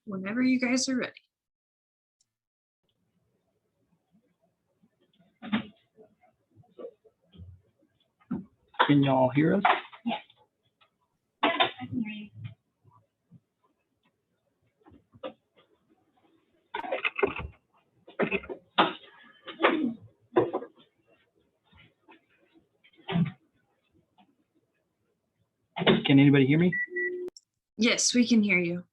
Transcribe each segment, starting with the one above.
Whenever you guys are ready. Can y'all hear us? Yes. Yeah, I can hear you. Can anybody hear me? Yes, we can hear you.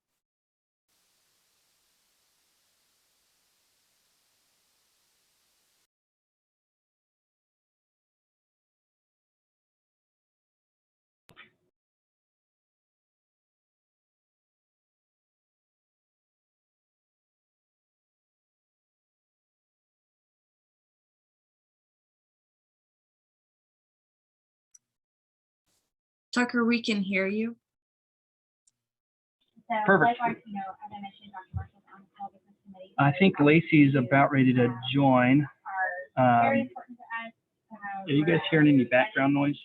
Tucker, we can hear you. So, Perfect. like, you know, as I mentioned, Dr. Marshall's on the call business committee. I think Lacey's about ready to join. Are very important to us. Are you guys hearing any background noise?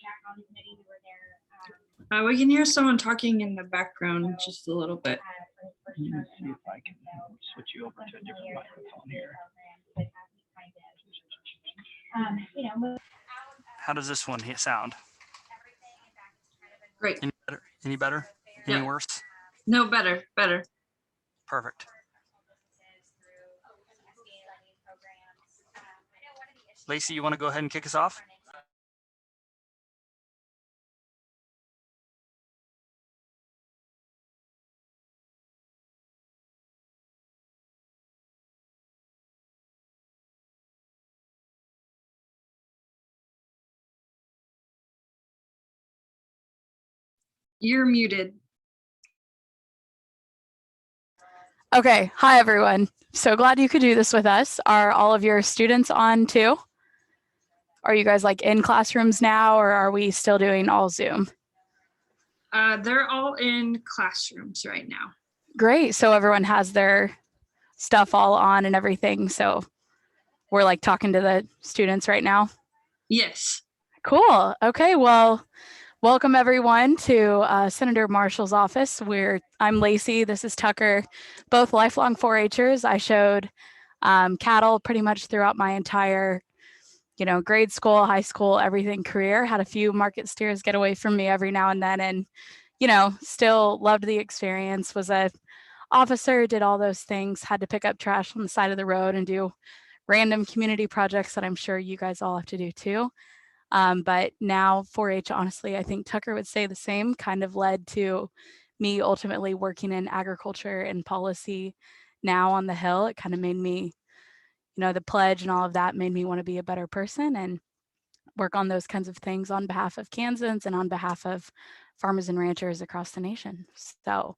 We can hear someone talking in the background just a little bit. Let me see if I can switch you over to a different microphone here. Without How does this one sound? Great. Any better? Any better? Any Yeah. worse? No, better. Perfect. Lacey, you want to go ahead and kick us off? You're muted. Okay, hi everyone. So glad you could do this with us. Are all of your students on too? Are you guys like in classrooms now, or are we still doing all Zoom? They're all in classrooms right now. Great. So everyone has their stuff all on and everything. So we're like talking to the students right now. Yes. Cool. Okay. Well, welcome everyone to Senator Marshall's office. I'm Lacey. This is Tucker, both lifelong 4-Hers. I showed cattle pretty much throughout my entire, grade school, high school, everything career. Had a few market steers get away from me every now and then, and still loved the experience. Was a officer, did all those things. Had to pick up trash on the side of the road and do random community projects that I'm sure you guys all have to do too. But now 4-H, honestly, I think Tucker would say the same, kind of led to me ultimately working in agriculture and policy now on the Hill. It kind of made me, the pledge and all of that made me want to be a better person and work on those kinds of things on behalf of Kansans and on behalf of farmers and ranchers across the nation. So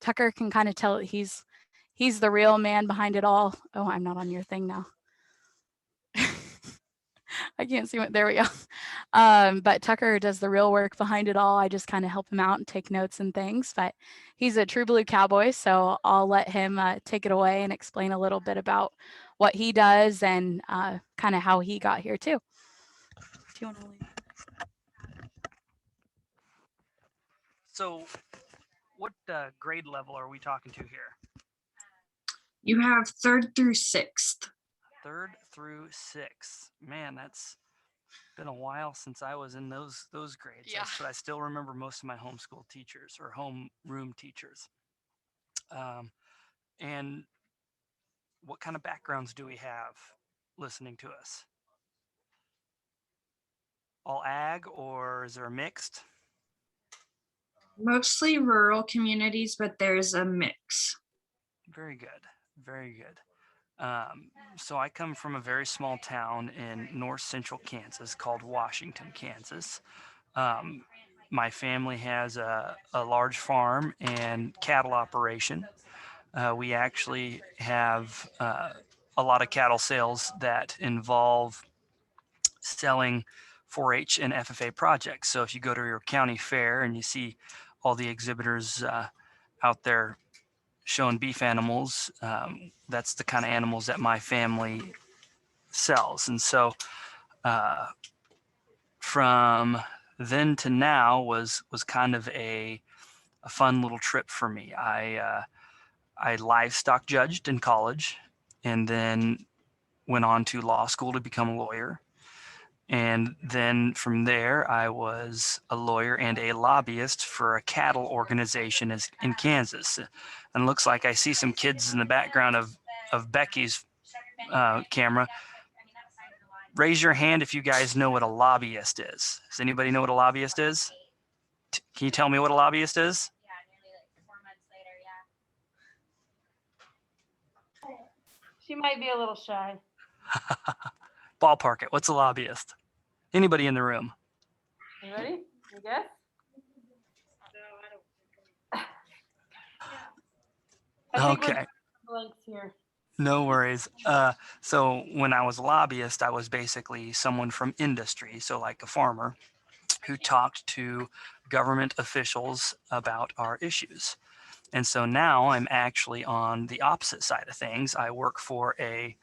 Tucker can kind of tell he's the real man behind it all. Oh, I'm not on your thing now. I can't see what, there we go. But Tucker does the real work behind it all. I just kind of help him out and take notes and things, but he's a true blue cowboy. So I'll let him take it away and explain a little bit about what he does and kind of how he got here too. Do you want to leave? So what grade level are we talking to here? You have 3rd through 6th. 3rd through 6th. Man, that's been a while since I was in those grades. Yeah. But I still remember most of my homeschool teachers or homeroom teachers. And what kind of backgrounds do we have listening to us? All ag, or is there a mixed? Mostly rural communities, but there's a mix. Very good. Very good. So I come from a very small town in north central Kansas called Washington, Kansas. My family has a large farm and cattle operation. We actually have a lot of cattle sales that involve selling 4-H and FFA projects. So if you go to your county fair and you see all the exhibitors out there showing beef animals, that's the kind of animals that my family sells. And so from then to now was kind of a fun little trip for me. I livestock judged in college and then went on to law school to become a lawyer. And then from there, I was a lawyer and a lobbyist for a cattle organization in Kansas. And it looks like I see some kids in the background of Becky's camera. Raise your hand if you guys know what a lobbyist is. Does anybody know what a lobbyist is? Can you tell me what a lobbyist is? Yeah, nearly like 4 months later, yeah. She might be a little shy. Ballpark it. What's a lobbyist? Anybody in the room? You ready? You guess? I think we're Okay. blanks here. No worries. So when I was a lobbyist, I was basically someone from industry, so like a farmer, who talked to government officials about our issues. And so now I'm actually on the opposite side of things. I work for a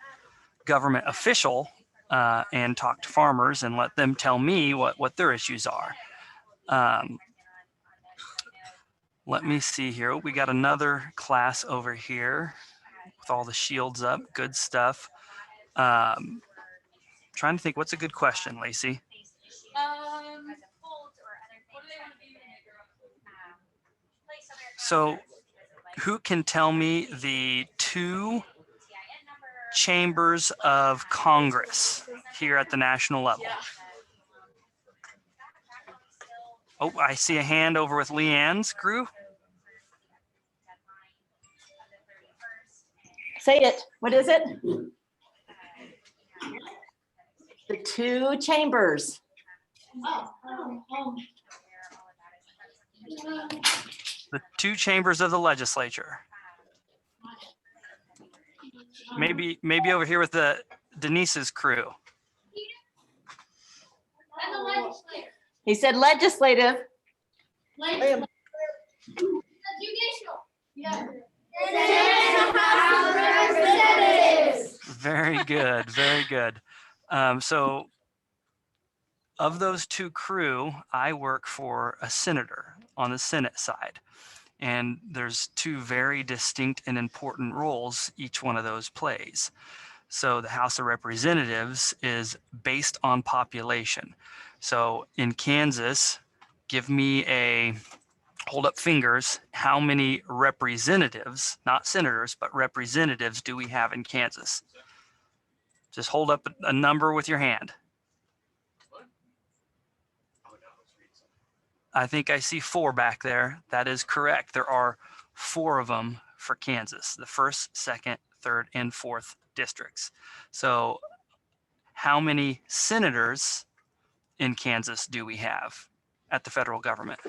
government official and talk to farmers and let them tell me what their issues are. Let me see here. We got another class over here with all the shields up. Good stuff. Trying to think, what's a good question, Lacey? So who can tell me the two chambers of Congress here at the national level? Oh, I see a hand over with Leanne's crew. Say it. What is it? The two chambers. The two chambers of the legislature. Maybe over here with the Denise's crew. He said legislative. Very good, very good. So of those two crew, I work for a senator on the Senate side. And there's two very distinct and important roles each one of those plays. So the House of Representatives is based on population. So in Kansas, give me a hold up fingers, how many representatives, not senators, but representatives do we have in Kansas? Just hold up a number with your hand. I think I see 4 back there. That is correct. There are 4 of them for Kansas, the 1st, 2nd, 3rd, and 4th districts. So how many senators in Kansas do we have at the federal government?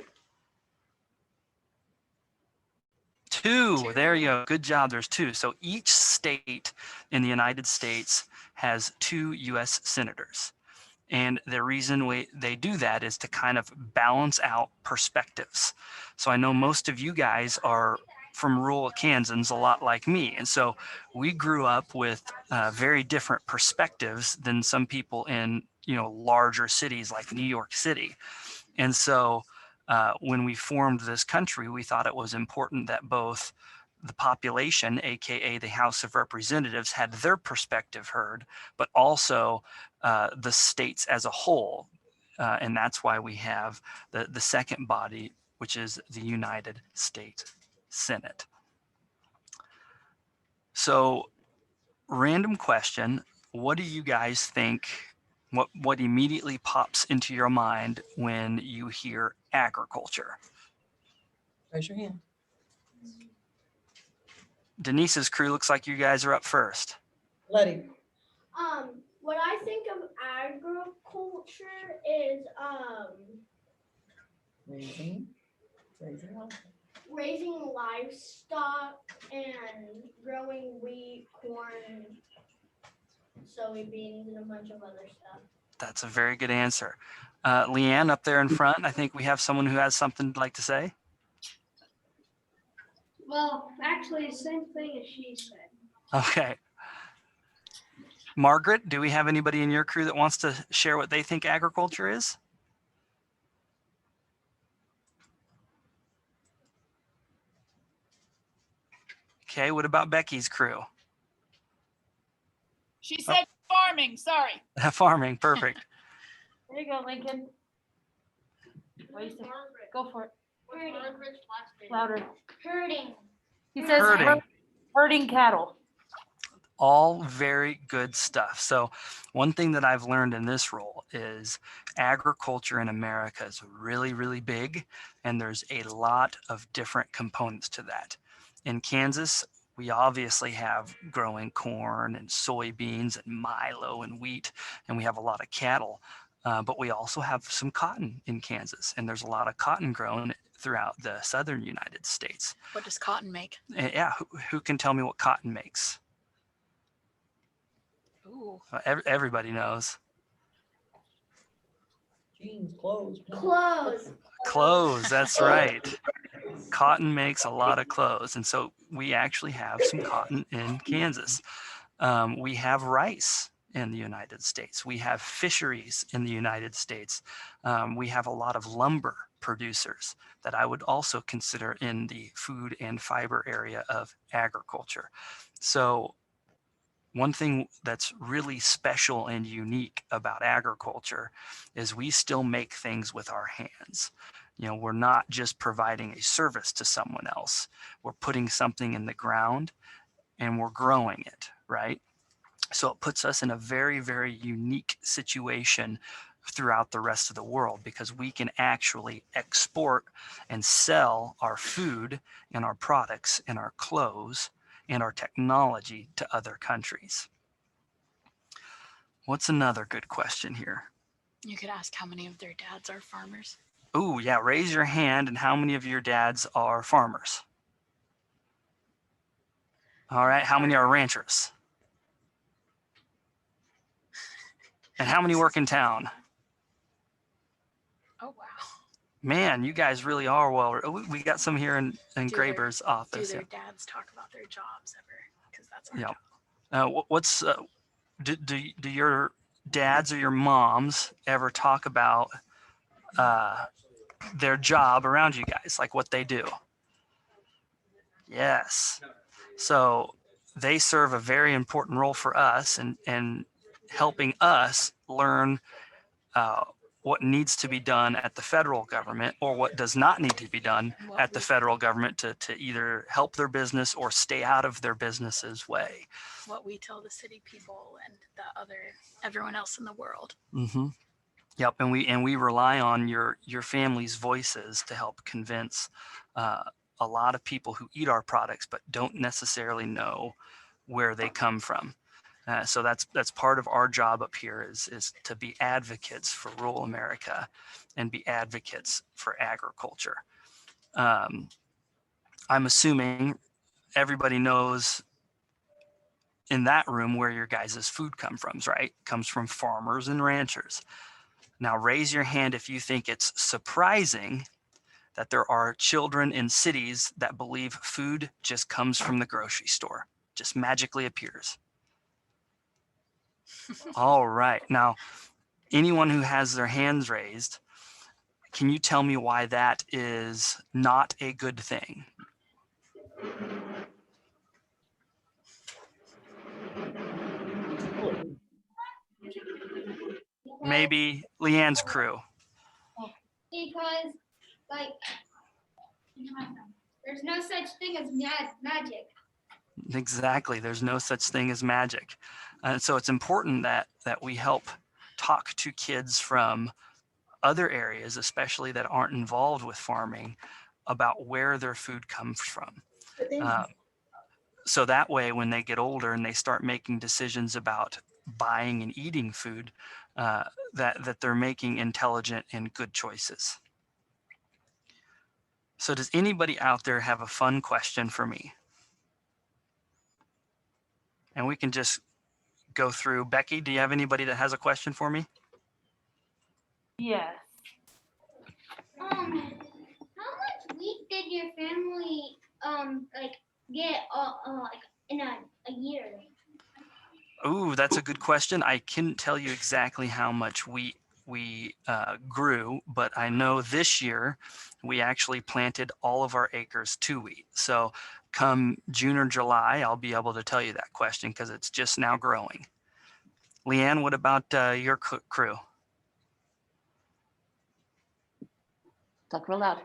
2. There you go. Good job. There's 2. So each state in the United States has 2 U.S. senators. And the reason they do that is to kind of balance out perspectives. So I know most of you guys are from rural Kansans, a lot like me. And so we grew up with very different perspectives than some people in, larger cities like New York City. And so when we formed this country, we thought it was important that both the population, aka the House of Representatives, had their perspective heard, but also the states as a whole. And that's why we have the second body, which is the United States Senate. So, random question, what do you guys think, what immediately pops into your mind when you hear agriculture? Raise your hand. Denise's crew looks like you guys are up first. Letty. What I think of agriculture is raising livestock and growing wheat, corn, soybeans, and a bunch of other stuff. That's a very good answer. Leanne up there in front, I think we have someone who has something to like to say. Well, actually, same thing as she said. Okay. Margaret, do we have anybody in your crew that wants to share what they think agriculture is? Okay, what about Becky's crew? She said farming, sorry. Farming, perfect. There you go, Lincoln. What do you say? Go for it. Louder. Herding. He says Herding. herding cattle. All very good stuff. So one thing that I've learned in this role is agriculture in America is really, really big, and there's a lot of different components to that. In Kansas, we obviously have growing corn and soybeans and milo and wheat, and we have a lot of cattle. But we also have some cotton in Kansas, and there's a lot of cotton grown throughout the southern United States. What does cotton make? Yeah, who can tell me what cotton makes? Ooh. Everybody knows. Jeans, clothes. Clothes. Clothes, that's right. Cotton makes a lot of clothes. And so we actually have some cotton in Kansas. We have rice in the United States. We have fisheries in the United States. We have a lot of lumber producers that I would also consider in the food and fiber area of agriculture. So one thing that's really special and unique about agriculture is we still make things with our hands. You know, we're not just providing a service to someone else. We're putting something in the ground and we're growing it, right? So it puts us in a very, very unique situation throughout the rest of the world because we can actually export and sell our food and our products and our clothes and our technology to other countries. What's another good question here? You could ask how many of their dads are farmers. Oh, yeah, raise your hand and how many of your dads are farmers? All right, how many are ranchers? And how many work in town? Oh, wow. Man, you guys really are well. We got some here in Do Graber's Do office. their dads talk about their jobs ever? Because that's our Yeah. job. Do your dads or your moms ever talk about their job around you guys, like what they do? Yes. So they serve a very important role for us and helping us learn what needs to be done at the federal government or what does not need to be done at the federal government to either help their business or stay out of their business's way. What we tell the city people and everyone else in the world. Mm-hmm. Yep, and we rely on your family's voices to help convince a lot of people who eat our products but don't necessarily know where they come from. So that's part of our job up here is to be advocates for rural America and be advocates for agriculture. I'm assuming everybody knows in that room where your guys' food comes from, right? Comes from farmers and ranchers. Now raise your hand if you think it's surprising that there are children in cities that believe food just comes from the grocery store, just magically appears. All right. Now, anyone who has their hands raised, can you tell me why that is not a good thing? Maybe Leanne's crew. Because, like, there's no such thing as magic. Exactly. There's no such thing as magic. And so it's important that we help talk to kids from other areas, especially that aren't involved with farming, about where their food comes from. So that way, when they get older and they start making decisions about buying and eating food, that they're making intelligent and good choices. So does anybody out there have a fun question for me? And we can just go through. Becky, do you have anybody that has a question for me? Yes. How much wheat did your family get like in a year? Ooh, that's a good question. I couldn't tell you exactly how much wheat we grew, but I know this year we actually planted all of our acres to wheat. So come June or July, I'll be able to tell you that question because it's just now growing. Leanne, what about your crew? Talk real loud.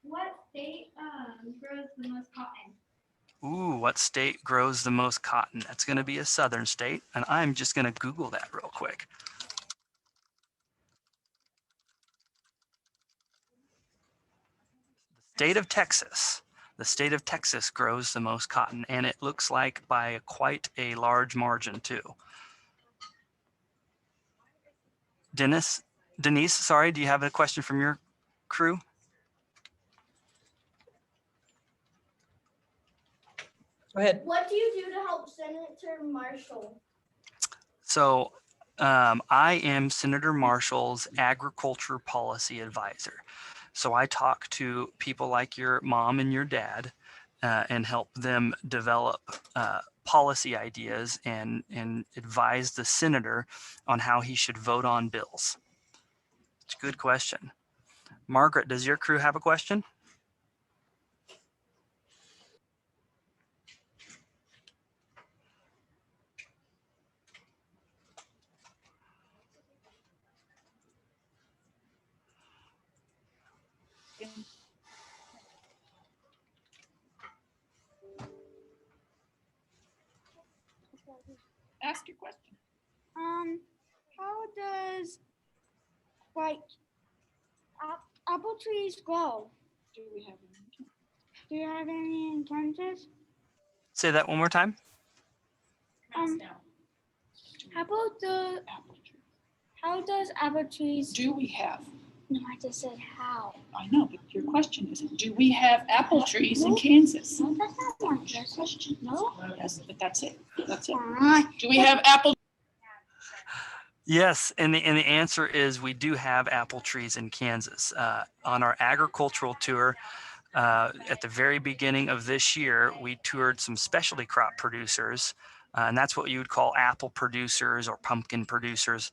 What state grows the most cotton? Ooh, what state grows the most cotton? That's going to be a southern state, and I'm just going to Google that real quick. The state of Texas. The state of Texas grows the most cotton, and it looks like by quite a large margin too. Denise, sorry, do you have a question from your crew? Go ahead. What do you do to help Senator Marshall? So I am Senator Marshall's agriculture policy advisor. So I talk to people like your mom and your dad and help them develop policy ideas and advise the senator on how he should vote on bills. It's a good question. Margaret, does your crew have a question? Ask your question. How does like apple trees grow? Do we have any? Do you have any in Kansas? Say that one more time. Um, How about the Apple tree. how does apple trees? Do we have? No, I just said how. I know, but your question is, do we have apple trees in Kansas? No, that's not my question. No. Yes, but that's it. That's it. Fine. Do we have apple? Yes, and the answer is we do have apple trees in Kansas. On our agricultural tour, at the very beginning of this year, we toured some specialty crop producers, and that's what you would call apple producers or pumpkin producers.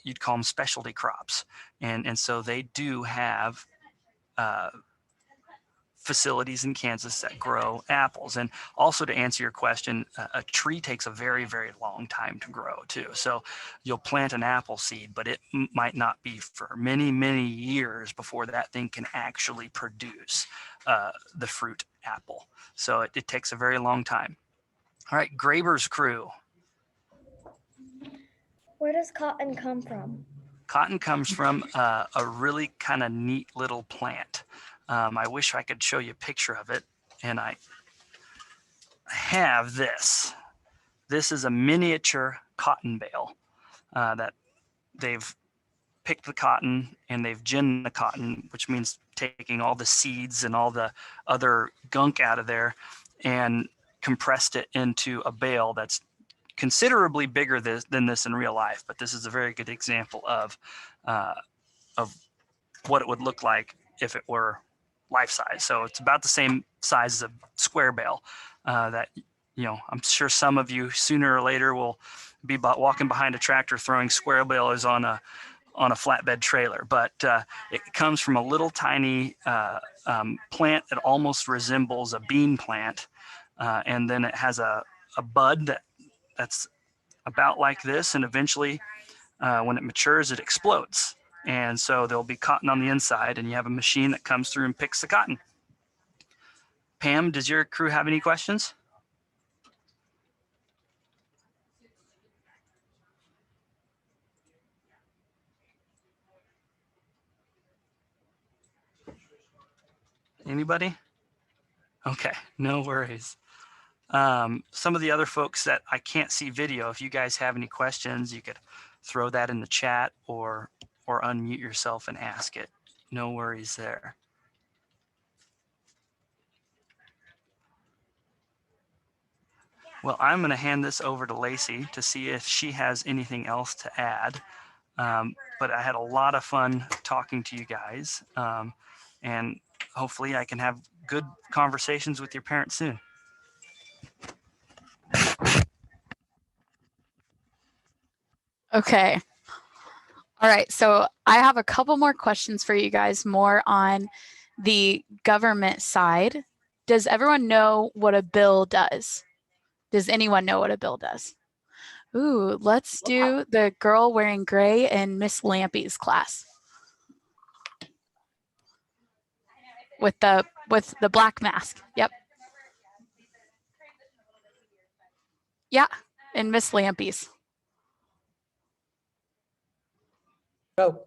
You'd call them specialty crops, and so they do have facilities in Kansas that grow apples. And also, to answer your question, a tree takes a very, very long time to grow too. So you'll plant an apple seed, but it might not be for many, many years before that thing can actually produce the fruit apple. So it takes a very long time. All right, Graber's crew. Where does cotton come from? Cotton comes from a really kind of neat little plant. I wish I could show you a picture of it, and I have this. This is a miniature cotton bale that they've picked the cotton and they've ginned the cotton, which means taking all the seeds and all the other gunk out of there and compressed it into a bale that's considerably bigger than this in real life. But this is a very good example of what it would look like if it were life size. So it's about the same size as a square bale that, I'm sure some of you sooner or later will be walking behind a tractor throwing square bales on a flatbed trailer. But it comes from a little tiny plant that almost resembles a bean plant. And then it has a bud that's about like this. And eventually when it matures, it explodes. And so there'll be cotton on the inside, and you have a machine that comes through and picks the cotton. Pam, does your crew have any questions? Anybody? Okay, no worries. Some of the other folks that I can't see video, if you guys have any questions, you could throw that in the chat or unmute yourself and ask it. No worries there. Well, I'm going to hand this over to Lacey to see if she has anything else to add. But I had a lot of fun talking to you guys, and hopefully I can have good conversations with your parents soon. Okay. All right. So I have a couple more questions for you guys, more on the government side. Does everyone know what a bill does? Does anyone know what a bill does? Ooh, let's do the girl wearing gray in Miss Lampy's class. With the black mask. Yep. Yeah, in Miss Lampy's. Go.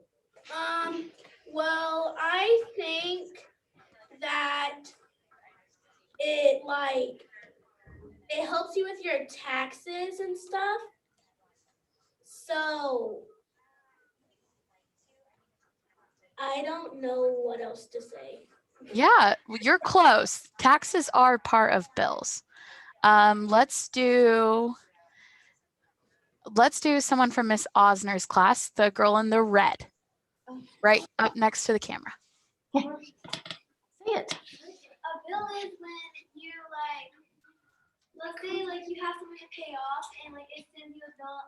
Well, I think that it helps you with your taxes and stuff. So I don't know what else to say. Yeah, you're close. Taxes are part of bills. Let's do someone from Miss Osner's class, the girl in the red, right up next to the camera. Say it. A bill is when you let's say you have something to pay off and it sends you a bill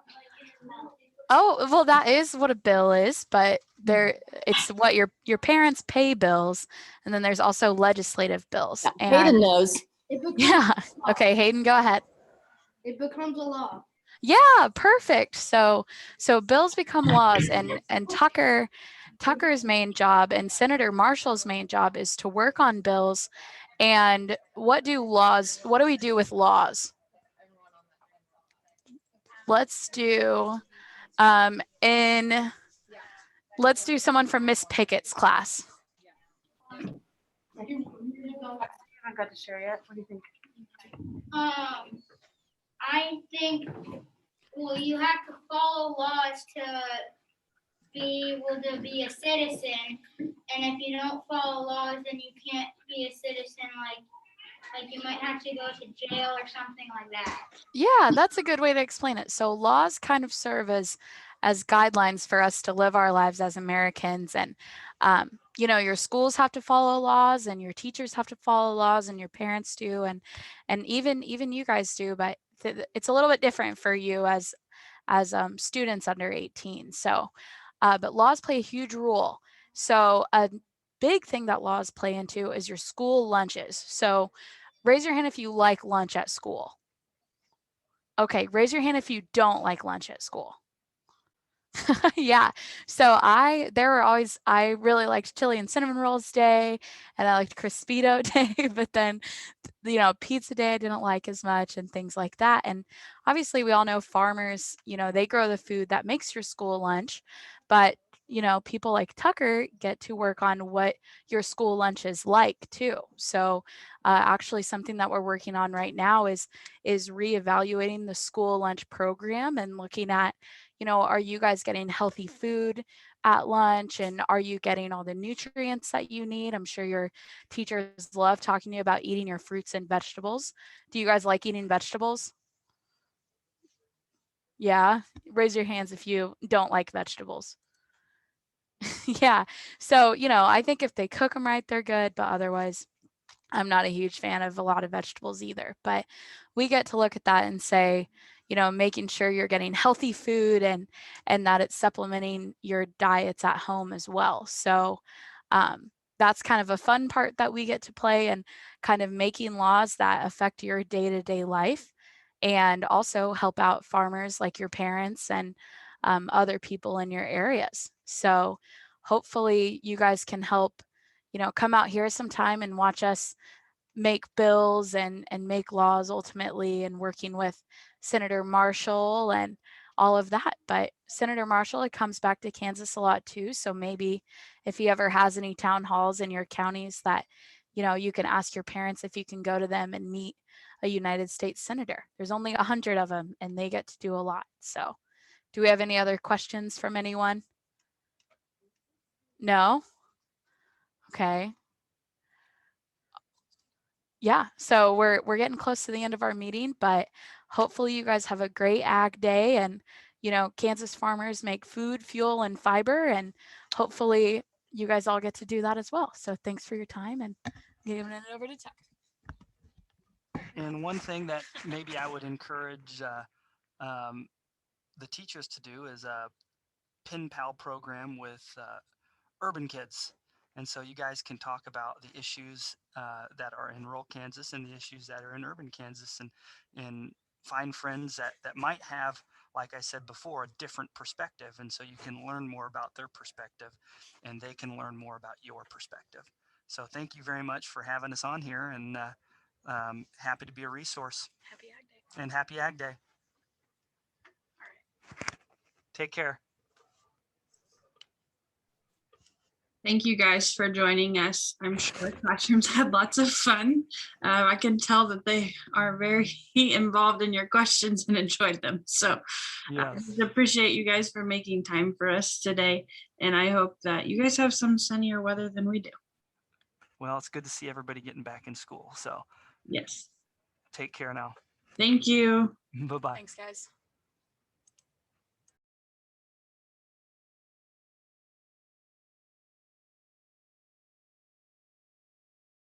in the mail. Oh, well, that is what a bill is, but it's what your parents pay bills, and then there's also legislative bills. Yeah, Hayden knows. Yeah. Okay, Hayden, go ahead. It becomes a law. Yeah, perfect. So bills become laws, and Tucker's main job and Senator Marshall's main job is to work on bills. And what do we do with laws? let's do let's do someone from Miss Pickett's class. I haven't got to share yet. What do you think? I think, well, you have to follow laws to be able to be a citizen, and if you don't follow laws, then you can't be a citizen. Like you might have to go to jail or something like that. Yeah, that's a good way to explain it. So laws kind of serve as guidelines for us to live our lives as Americans. And you know, your schools have to follow laws, and your teachers have to follow laws, and your parents do, and even you guys do. But it's a little bit different for you as students under 18. So, but laws play a huge role. So a big thing that laws play into is your school lunches. So raise your hand if you like lunch at school. Okay, raise your hand if you don't like lunch at school. Yeah. So I really liked chili and cinnamon rolls day, and I liked Crispito day, but then you know, pizza day I didn't like as much, and things like that. And obviously we all know farmers, you know, they grow the food that makes your school lunch, but you know, people like Tucker get to work on what your school lunch is like too. So actually something that we're working on right now is reevaluating the school lunch program and looking at, you know, are you guys getting healthy food at lunch, and are you getting all the nutrients that you need? I'm sure your teachers love talking to you about eating your fruits and vegetables. Do you guys like eating vegetables? Yeah, raise your hands if you don't like vegetables. Yeah, so you know, I think if they cook them right, they're good, but otherwise I'm not a huge fan of a lot of vegetables either. But we get to look at that and say, you know, making sure you're getting healthy food, and that it's supplementing your diets at home as well. So that's kind of a fun part that we get to play, and kind of making laws that affect your day-to-day life, and also help out farmers like your parents and other people in your areas. So hopefully you guys can help, you know, come out here sometime and watch us make bills and make laws ultimately, and working with Senator Marshall and all of that. But Senator Marshall, it comes back to Kansas a lot too. So maybe if he ever has any town halls in your counties that, you know, you can ask your parents if you can go to them and meet a United States Senator. There's only 100 of them, and they get to do a lot. So do we have any other questions from anyone? No? Okay. Yeah, so we're getting close to the end of our meeting, but hopefully you guys have a great ag day, and you know, Kansas farmers make food, fuel, and fiber, and hopefully you guys all get to do that as well. So thanks for your time, and giving it over to Tuck. And one thing that maybe I would encourage the teachers to do is a pen pal program with urban kids. And so you guys can talk about the issues that are in rural Kansas and the issues that are in urban Kansas, and find friends that might have, like I said before, a different perspective. And so you can learn more about their perspective, and they can learn more about your perspective. So thank you very much for having us on here, and happy to be a resource. Happy Ag Day. And happy Ag Day. Take care. Thank you guys for joining us. I'm sure classrooms had lots of fun. I can tell that they are very involved in your questions and enjoyed them. So I Yes. appreciate you guys for making time for us today. And I hope that you guys have some sunnier weather than we do. Well, it's good to see everybody getting back in school. So Yes. take care now. Thank you. Bye-bye. Thanks, guys.